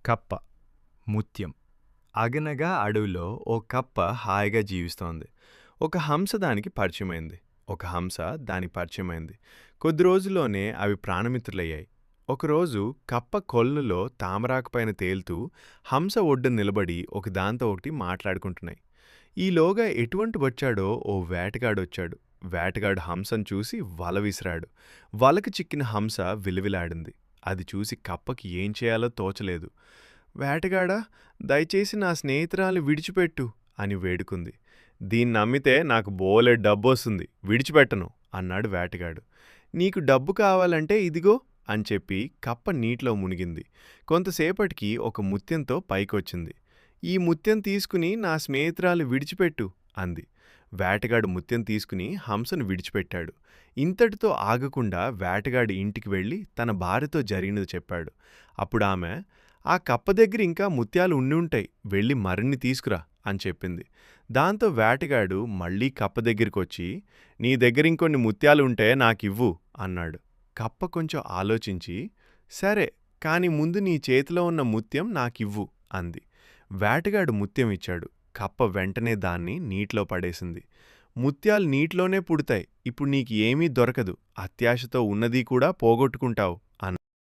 కప్ప, ముత్యం. అగనగా అడవిలో ఓ కప్ప హాయిగా జీవిస్తోంది. ఒక హంస దానికి పరిచయమైంది. ఒక హంస దానికి పరిచయమైంది. కొద్ది రోజుల్లోనే అవి ప్రాణమిత్రులయ్యాయి. ఒకరోజు కప్ప కొలనులో తామరాకు పైన తేలుతూ హంస ఒడ్డున నిలబడి ఒకదాంతో ఒకటి మాట్లాడుకుంటున్నాయి. ఈలోగా ఎటువంటి వచ్చాడో ఓ వేటగాడొచ్చాడు. వేటగాడు హంసను చూసి వల విసిరాడు. వలకు చిక్కిన హంస విలవిలాడింది. అది చూసి కప్పకి ఏం చేయాలో తోచలేదు. వేటగాడా, దయచేసి నా స్నేహితురాలి విడిచిపెట్టు అని వేడుకుంది. దీన్నమ్మితే నాకు బోలెడు డబ్బొస్తుంది, విడిచిపెట్టను అన్నాడు వేటగాడు. నీకు డబ్బు కావాలంటే ఇదిగో అని చెప్పి కప్ప నీటిలో మునిగింది. కొంతసేపటికి ఒక ముత్యంతో పైకొచ్చింది. ఈ ముత్యం తీసుకుని నా స్నేహితురాలు విడిచిపెట్టు అంది. వేటగాడు ముత్యం తీసుకుని హంసను విడిచిపెట్టాడు. ఇంతటితో ఆగకుండా వేటగాడి ఇంటికి వెళ్ళి తన భార్యతో జరిగినది చెప్పాడు. అప్పుడామె, ఆ కప్ప దగ్గర ఇంకా ముత్యాలు ఉండి ఉంటాయి, వెళ్ళి మరిన్ని తీసుకురా అని చెప్పింది. దాంతో వేటగాడు మళ్ళీ కప్ప దగ్గరికొచ్చి, నీ దగ్గర ఇంకొన్ని ముత్యాలు ఉంటే నాకివ్వు అన్నాడు. కప్ప కొంచెం ఆలోచించి, సరే, కాని ముందు నీ చేతిలో ఉన్న ముత్యం నాకివ్వు అంది. వేటగాడు ముత్యం ఇచ్చాడు. కప్ప వెంటనే దాన్ని నీటిలో పడేసింది. ముత్యాలు నీటిలోనే పుడతాయి, ఇప్పుడు నీకు ఏమీ దొరకదు, అత్యాశతో ఉన్నది కూడా పోగొట్టుకుంటావు